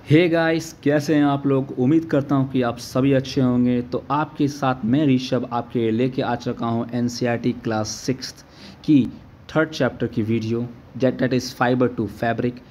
Hey guys, कैसे हैं आप लोग। उम्मीद करता हूं कि आप सभी अच्छे होंगे। तो आपके साथ मैं ऋषभ आपके लेके आ चुका हूं एनसीईआरटी क्लास 6 की थर्ड चैप्टर की video that is fibre to fabric.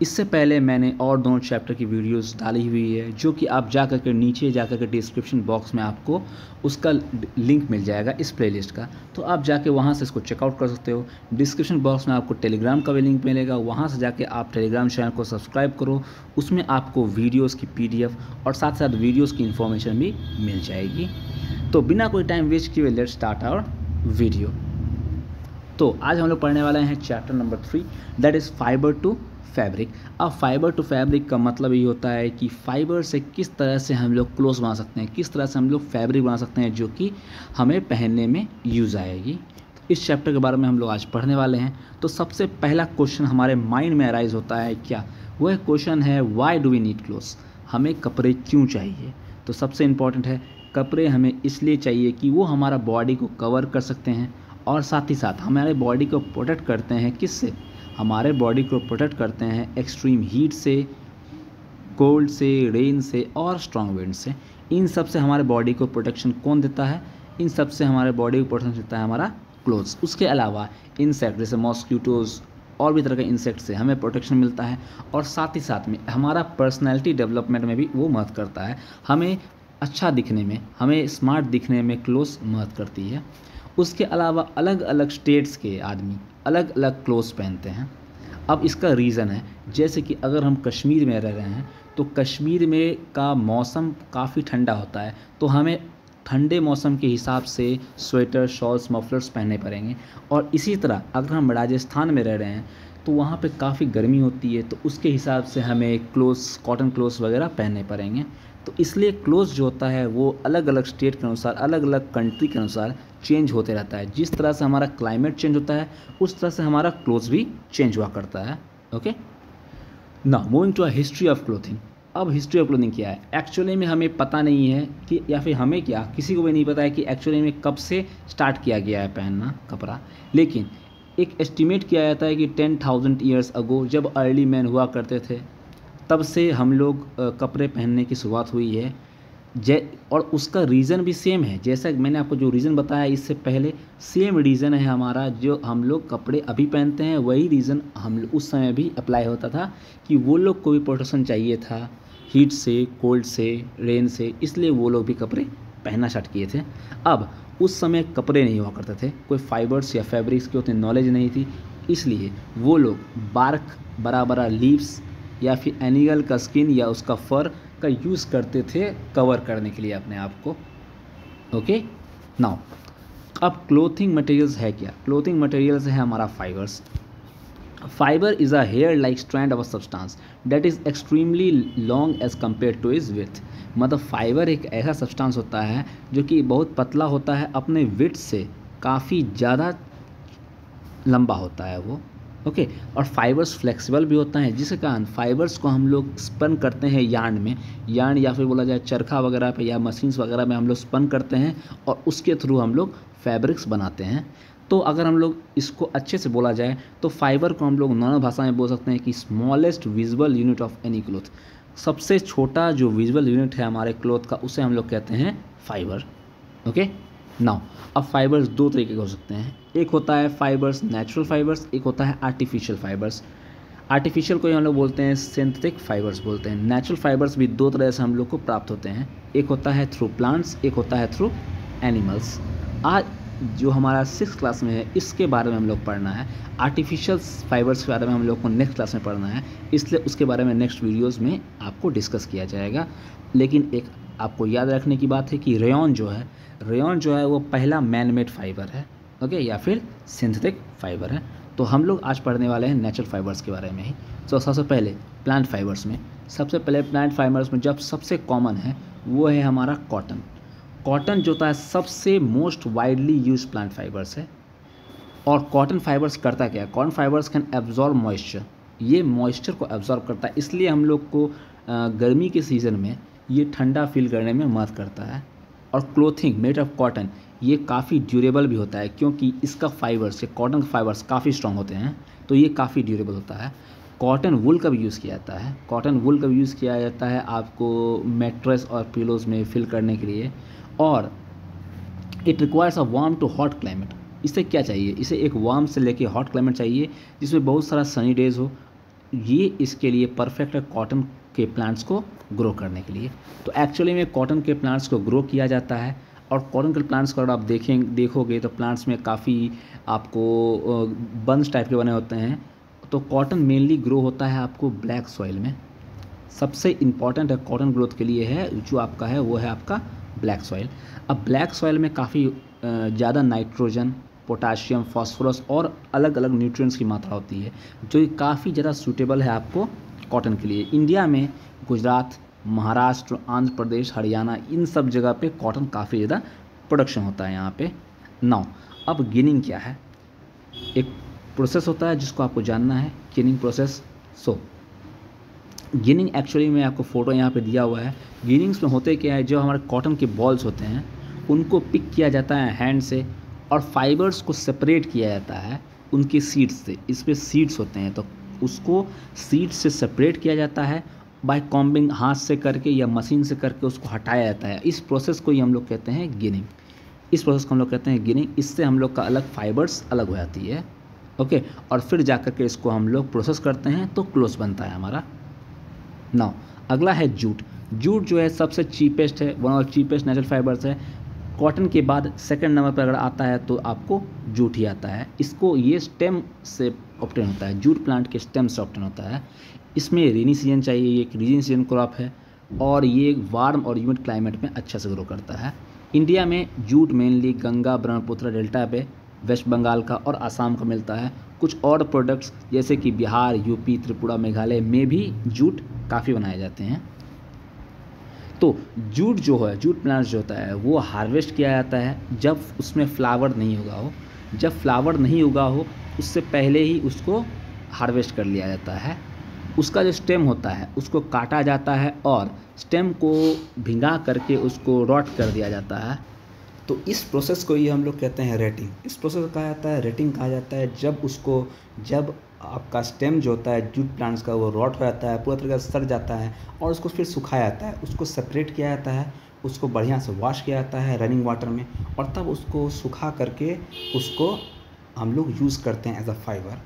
इससे पहले मैंने और दोनों चैप्टर की वीडियोस डाली हुई है जो कि आप जा कर के नीचे जा कर के डिस्क्रिप्शन बॉक्स में आपको उसका लिंक मिल जाएगा इस प्लेलिस्ट का। तो आप जाके वहाँ से इसको चेकआउट कर सकते हो। डिस्क्रिप्शन बॉक्स में आपको टेलीग्राम का भी लिंक मिलेगा, वहाँ से जाके आप टेलीग्राम चैनल को सब्सक्राइब करो। उसमें आपको वीडियोज़ की PDF और साथ साथ वीडियोज़ की इन्फॉर्मेशन भी मिल जाएगी। तो बिना कोई टाइम वेस्ट किए लेट्स स्टार्ट आवर वीडियो। तो आज हम लोग पढ़ने वाले हैं chapter number 3 that is fibre to fabric. अब फाइबर टू फैब्रिक का मतलब ये होता है कि फाइबर से किस तरह से हम लोग क्लोथ्स बना सकते हैं, किस तरह से हम लोग फैब्रिक बना सकते हैं जो कि हमें पहनने में यूज़ आएगी। तो इस चैप्टर के बारे में हम लोग आज पढ़ने वाले हैं। तो सबसे पहला क्वेश्चन हमारे माइंड में अराइज होता है, क्या वह क्वेश्चन है, why do we need clothes, हमें कपड़े क्यों चाहिए। तो सबसे इम्पॉर्टेंट है, कपड़े हमें इसलिए चाहिए कि वो हमारा बॉडी को कवर कर सकते हैं और साथ ही साथ हमारे बॉडी को प्रोटेक्ट करते हैं। किससे? हमारे बॉडी को प्रोटेक्ट करते हैं एक्सट्रीम हीट से, कोल्ड से, रेन से और स्ट्रॉन्ग विंड से। इन सब से हमारे बॉडी को प्रोटेक्शन कौन देता है? इन सब से हमारे बॉडी को प्रोटेक्शन देता है हमारा क्लोथ्स। उसके अलावा इंसेक्ट जैसे मॉस्किटोज़ और भी तरह के इंसेक्ट से हमें प्रोटेक्शन मिलता है और साथ ही साथ में हमारा पर्सनैलिटी डेवलपमेंट में भी वो मदद करता है। हमें अच्छा दिखने में, हमें स्मार्ट दिखने में क्लोथ्स मदद करती है। उसके अलावा अलग अलग स्टेट्स के आदमी अलग अलग क्लोथ्स पहनते हैं। अब इसका रीज़न है, जैसे कि अगर हम कश्मीर में रह रहे हैं तो कश्मीर में का मौसम काफ़ी ठंडा होता है, तो हमें ठंडे मौसम के हिसाब से स्वेटर, शॉल्स, मफलर्स पहनने पड़ेंगे। और इसी तरह अगर हम राजस्थान में रह रहे हैं तो वहाँ पे काफ़ी गर्मी होती है, तो उसके हिसाब से हमें क्लोथ्स, कॉटन क्लोथ्स वगैरह पहनने पड़ेंगे। तो इसलिए क्लोथ्स जो होता है वो अलग अलग स्टेट के अनुसार, अलग अलग कंट्री के अनुसार चेंज होते रहता है। जिस तरह से हमारा क्लाइमेट चेंज होता है उस तरह से हमारा क्लोथ्स भी चेंज हुआ करता है। Okay, now moving to a history of clothing. अब हिस्ट्री ऑफ क्लोथिंग क्या है? एक्चुअली में हमें पता नहीं है कि, या फिर हमें क्या, किसी को भी नहीं पता है कि एक्चुअली में कब से स्टार्ट किया गया है पहनना कपड़ा। लेकिन एक एस्टिमेट किया जाता है कि 10,000 ईयर्स अगो जब अर्ली मैन हुआ करते थे तब से हम लोग कपड़े पहनने की शुरुआत हुई है। और उसका रीज़न भी सेम है, जैसा मैंने आपको जो रीज़न बताया इससे पहले, सेम रीज़न है हमारा। जो हम लोग कपड़े अभी पहनते हैं वही रीज़न हम उस समय भी अप्लाई होता था कि वो लोग को भी प्रोटेक्शन चाहिए था हीट से, कोल्ड से, रेन से, इसलिए वो लोग भी कपड़े पहनना स्टार्ट किए थे। अब उस समय कपड़े नहीं हुआ करते थे, कोई फाइबर्स या फैब्रिक्स की उतनी नॉलेज नहीं थी, इसलिए वो लोग बार्क, बड़ा बड़ा लीव्स या फिर एनिमल का स्किन या उसका फर का यूज़ करते थे कवर करने के लिए अपने आप को। ओके, नाउ अब क्लोथिंग मटेरियल्स है क्या? क्लोथिंग मटेरियल्स है हमारा fibres. Fibre is a hair like strand of a substance that is extremely long as compare to its width. मतलब फाइबर एक ऐसा सब्सटेंस होता है जो कि बहुत पतला होता है, अपने विथ से काफ़ी ज़्यादा लंबा होता है वो। ओके, और फाइबर्स फ्लेक्सिबल भी होता है, जिसके कारण फाइबर्स को हम लोग स्पन करते हैं यार्न में, यार्न या फिर बोला जाए चरखा वगैरह पे या मशीन्स वगैरह में हम लोग स्पन करते हैं और उसके थ्रू हम लोग फैब्रिक्स बनाते हैं। तो अगर हम लोग इसको अच्छे से बोला जाए तो फाइबर को हम लोग नॉर्मल भाषा में बोल सकते हैं कि smallest visual unit of any cloth. सबसे छोटा जो विजुअल यूनिट है हमारे क्लोथ का उसे हम लोग कहते हैं फाइबर। ओके, नाउ अब फाइबर्स दो तरीके के हो सकते हैं। एक होता है फाइबर्स नेचुरल फाइबर्स, एक होता है आर्टिफिशियल फाइबर्स। आर्टिफिशियल को हम लोग बोलते हैं सिंथेटिक फाइबर्स बोलते हैं। नेचुरल फाइबर्स भी दो तरह से हम लोग को प्राप्त होते हैं, एक होता है थ्रू प्लांट्स, एक होता है थ्रू एनिमल्स। आज जो हमारा 6th क्लास में है इसके बारे में हम लोग पढ़ना है। आर्टिफिशियल फाइबर्स के बारे में हम लोग को नेक्स्ट क्लास में पढ़ना है, इसलिए उसके बारे में नेक्स्ट वीडियोज़ में आपको डिस्कस किया जाएगा। लेकिन एक आपको याद रखने की बात है कि रेयॉन जो है वो पहला मैन मेड फाइबर है। ओके, या फिर सिंथेटिक फाइबर है। तो हम लोग आज पढ़ने वाले हैं नेचुरल फाइबर्स के बारे में ही। तो सबसे पहले प्लांट फाइबर्स में, सबसे पहले प्लांट फाइबर्स में जब सबसे कॉमन है वो है हमारा कॉटन। कॉटन जो होता है सबसे most widely use plant fibres है। और कॉटन फाइबर्स करता क्या है? Cotton fibres can absorb moisture, ये मॉइस्चर को एब्जॉर्ब करता है, इसलिए हम लोग को गर्मी के सीज़न में ये ठंडा फील करने में मदद करता है। और क्लोथिंग मेड ऑफ कॉटन ये काफ़ी ड्यूरेबल भी होता है, क्योंकि इसका फाइबर्स, ये कॉटन के फाइबर्स काफ़ी स्ट्रॉन्ग होते हैं, तो ये काफ़ी ड्यूरेबल होता है। कॉटन वुल का भी यूज़ किया जाता है। कॉटन वुल का भी यूज़ किया जाता है आपको मैट्रेस और पिलोज़ में फिल करने के लिए। और it requires a warm to hot climate. इसे क्या चाहिए, इसे एक वार्म से लेके हॉट क्लाइमेट चाहिए जिसमें बहुत सारा सनी डेज़ हो। ये इसके लिए परफेक्ट है कॉटन के प्लांट्स को ग्रो करने के लिए। तो एक्चुअली में कॉटन के प्लांट्स को ग्रो किया जाता है। और कॉटन के प्लांट्स को अगर आप देखोगे तो प्लांट्स में काफ़ी आपको बंच टाइप के बने होते हैं। तो कॉटन मेनली ग्रो होता है आपको ब्लैक सॉइल में। सबसे इम्पॉर्टेंट है कॉटन ग्रोथ के लिए है जो आपका है वो है आपका ब्लैक सॉइल। अब ब्लैक सॉइल में काफ़ी ज़्यादा नाइट्रोजन, पोटाशियम, फास्फोरस और अलग अलग न्यूट्रिएंट्स की मात्रा होती है जो काफ़ी ज़्यादा सूटेबल है आपको कॉटन के लिए। इंडिया में गुजरात, महाराष्ट्र, आंध्र प्रदेश, हरियाणा, इन सब जगह पे कॉटन काफ़ी ज़्यादा प्रोडक्शन होता है यहाँ पे। नाउ अब गिनिंग क्या है, एक प्रोसेस होता है जिसको आपको जानना है, गिनिंग प्रोसेस। सो गिनिंग एक्चुअली में आपको फ़ोटो यहाँ पे दिया हुआ है। गिनिंग्स में होते क्या है, जो हमारे कॉटन के बॉल्स होते हैं उनको पिक किया जाता है हैंड से और फाइबर्स को सेपरेट किया जाता है उनकी सीड्स से। इस पे सीड्स होते हैं तो उसको सीड्स से सेपरेट किया जाता है बाय कॉम्बिंग, हाथ से करके या मशीन से करके उसको हटाया जाता है। इस प्रोसेस को ही हम लोग कहते हैं गिनिंग। इस प्रोसेस को हम लोग कहते हैं गिनिंग। इससे हम लोग का अलग फाइबर्स अलग हो जाती है, ओके। और फिर जा कर के इसको हम लोग प्रोसेस करते हैं तो क्लोथ बनता है हमारा। नाउ अगला है जूट। जूट जो है सबसे चीपेस्ट है, one of cheapest natural fibres है। कॉटन के बाद सेकंड नंबर पर अगर आता है तो आपको जूट ही आता है। इसको ये स्टेम से ऑब्टेन होता है, जूट प्लांट के स्टेम से ऑब्टेन होता है। इसमें रेनी सीजन चाहिए, ये एक रेनी सीजन क्रॉप है और ये वार्म और ह्यूमिड क्लाइमेट में अच्छा से ग्रो करता है। इंडिया में jute mainly Ganga Brahmaputra delta पे वेस्ट बंगाल का और आसाम का मिलता है। कुछ और प्रोडक्ट्स जैसे कि बिहार, यूपी, त्रिपुरा, मेघालय में भी जूट काफ़ी बनाए जाते हैं। तो जूट जो है, जूट प्लांट जो होता है वो हार्वेस्ट किया जाता है जब उसमें फ्लावर नहीं उगा हो। जब फ्लावर नहीं उगा हो उससे पहले ही उसको हार्वेस्ट कर लिया जाता है। उसका जो स्टेम होता है उसको काटा जाता है और स्टेम को भिंगा करके उसको रॉट कर दिया जाता है। तो इस प्रोसेस को ही हम लोग कहते हैं रेटिंग। इस प्रोसेस को कहा जाता है रेटिंग कहा जाता है जब आपका स्टेम जो होता है जूट प्लांट्स का वो रॉट हो जाता है, पूरा तरीके से सड़ जाता है और उसको फिर सुखाया जाता है, उसको सेपरेट किया जाता है, उसको बढ़िया से वॉश किया जाता है रनिंग वाटर में और तब उसको सुखा करके उसको हम लोग यूज़ करते हैं एज अ फाइबर।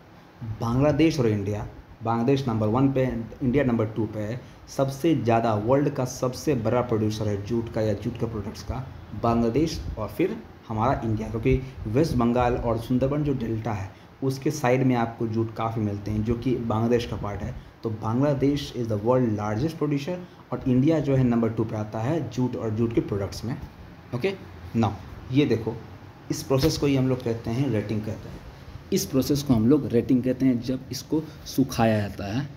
बांग्लादेश और इंडिया, बांग्लादेश नंबर 1 पे, इंडिया नंबर 2 पे है। सबसे ज़्यादा वर्ल्ड का सबसे बड़ा प्रोड्यूसर है जूट का या जूट के प्रोडक्ट्स का बांग्लादेश और फिर हमारा इंडिया, क्योंकि वेस्ट बंगाल और सुंदरबन जो डेल्टा है उसके साइड में आपको जूट काफ़ी मिलते हैं जो कि बांग्लादेश का पार्ट है। तो Bangladesh is the world largest producer और इंडिया जो है नंबर 2 पे आता है जूट और जूट के प्रोडक्ट्स में, ओके। नाउ ये देखो, इस प्रोसेस को ही हम लोग कहते हैं रेटिंग कहते हैं। इस प्रोसेस को हम लोग रेटिंग कहते हैं जब इसको सुखाया जाता है,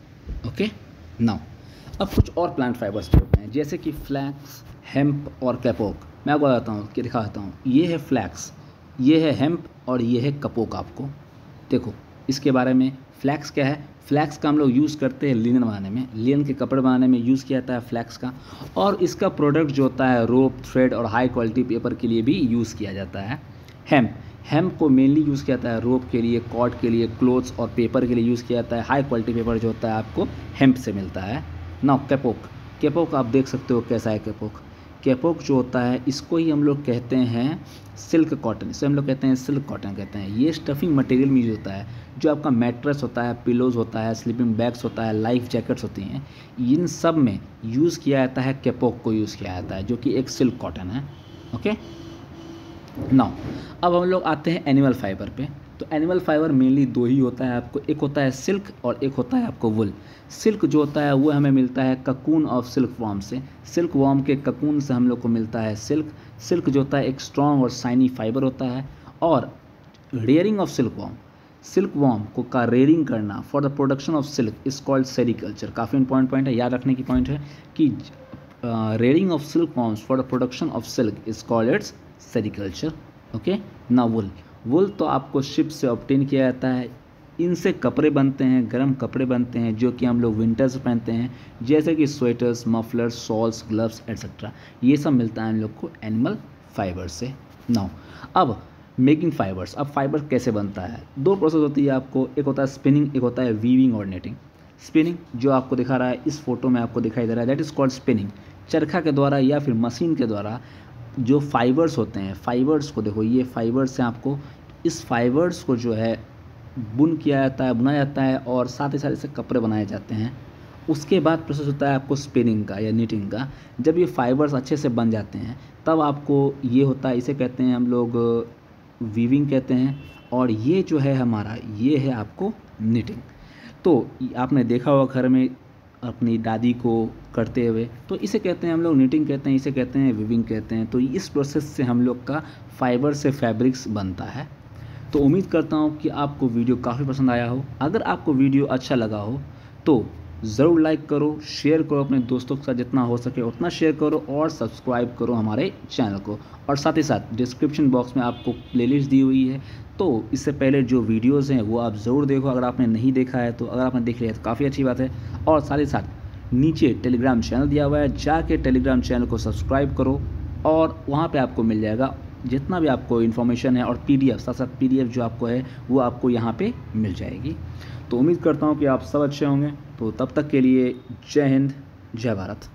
ओके। नाउ अब कुछ और प्लांट फाइबर्स भी होते हैं जैसे कि फ्लैक्स, हेम्प और कैपोक। मैं आपको बताता हूँ कि दिखाता हूँ। ये है फ्लैक्स, ये है हेम्प और ये है कपोक। आपको देखो इसके बारे में, फ्लैक्स क्या है। फ्लैक्स का हम लोग यूज़ करते हैं लिनन बनाने में, लिनन के कपड़े बनाने में यूज़ किया जाता है फ्लैक्स का। और इसका प्रोडक्ट जो होता है रोप, थ्रेड और हाई क्वालिटी पेपर के लिए भी यूज़ किया जाता है। हेम्प को मेनली यूज़ किया जाता है रोप के लिए, कॉर्ड के लिए, क्लोथ्स और पेपर के लिए यूज़ किया जाता है। हाई क्वालिटी पेपर जो होता है आपको हेम्प से मिलता है। नाउ कैपोक आप देख सकते हो कैसा है कैपोक जो होता है इसको ही हम लोग कहते हैं सिल्क कॉटन। इसे हम लोग कहते हैं सिल्क कॉटन कहते हैं। ये स्टफिंग मटेरियल में यूज होता है। जो आपका मैट्रेस होता है, पिलोज होता है, स्लीपिंग बैग्स होता है, लाइफ जैकेट्स होती हैं, इन सब में यूज़ किया जाता है कैपोक को यूज़ किया जाता है जो कि एक सिल्क कॉटन है, ओके। नाउ अब हम लोग आते हैं एनिमल फाइबर पे। तो एनिमल फाइबर मेनली दो ही होता है आपको, एक होता है सिल्क और एक होता है आपको वुल। सिल्क जो होता है वो हमें मिलता है ककून ऑफ सिल्क वॉर्म से। सिल्क वॉर्म के ककून से हम लोग को मिलता है सिल्क। सिल्क जो होता है एक स्ट्रॉन्ग और शाइनी फाइबर होता है। और रेयरिंग ऑफ सिल्क वॉर्म को का रेयरिंग करना for the production of silk is called sericulture. काफ़ी इंपॉर्टेंट पॉइंट है, याद रखने की पॉइंट है कि rearing of silk worms for the production of silk is called its sericulture, okay. ना वुल तो आपको शिप से ऑब्टेन किया जाता है। इनसे कपड़े बनते हैं, गर्म कपड़े बनते हैं जो कि हम लोग विंटर्स पहनते हैं, जैसे कि sweaters, mufflers, shawls, gloves etcetera. ये सब मिलता है हम लोग को एनिमल फाइबर से। नाउ अब मेकिंग फाइबर्स। अब फाइबर कैसे बनता है, दो प्रोसेस होती है आपको, एक होता है स्पिनिंग, एक होता है वीविंग और नेटिंग। स्पिनिंग जो आपको दिखा रहा है इस फोटो में आपको दिखाई दे रहा है, दैट इज़ कॉल्ड स्पिनिंग। चरखा के द्वारा या फिर मशीन के द्वारा जो फाइबर्स होते हैं, फाइबर्स को देखो, ये फाइबर्स हैं आपको, इस फाइबर्स को जो है बुन किया जाता है, बुना जाता है और साथ ही साथ इससे कपड़े बनाए जाते हैं। उसके बाद प्रोसेस होता है आपको स्पिनिंग का या नीटिंग का। जब ये फाइबर्स अच्छे से बन जाते हैं तब आपको ये होता है, इसे कहते हैं हम लोग वीविंग कहते हैं, और ये जो है हमारा, ये है आपको नीटिंग। तो आपने देखा होगा घर में अपनी दादी को करते हुए, तो इसे कहते हैं हम लोग नीटिंग कहते हैं, इसे कहते हैं वीविंग कहते हैं। तो इस प्रोसेस से हम लोग का फाइबर से फैब्रिक्स बनता है। तो उम्मीद करता हूँ कि आपको वीडियो काफ़ी पसंद आया हो। अगर आपको वीडियो अच्छा लगा हो तो ज़रूर लाइक करो, शेयर करो अपने दोस्तों के साथ, जितना हो सके उतना शेयर करो और सब्सक्राइब करो हमारे चैनल को। और साथ ही साथ डिस्क्रिप्शन बॉक्स में आपको प्लेलिस्ट दी हुई है, तो इससे पहले जो वीडियोज़ हैं वो आप ज़रूर देखो। अगर आपने नहीं देखा है तो, अगर आपने देख लिया तो काफ़ी अच्छी बात है। और साथ ही साथ नीचे टेलीग्राम चैनल दिया हुआ है, जाके टेलीग्राम चैनल को सब्सक्राइब करो और वहाँ पे आपको मिल जाएगा जितना भी आपको इन्फॉर्मेशन है, और PDF साथ साथ PDF जो आपको है वो आपको यहाँ पे मिल जाएगी। तो उम्मीद करता हूँ कि आप सब अच्छे होंगे। तो तब तक के लिए जय हिंद, जय भारत।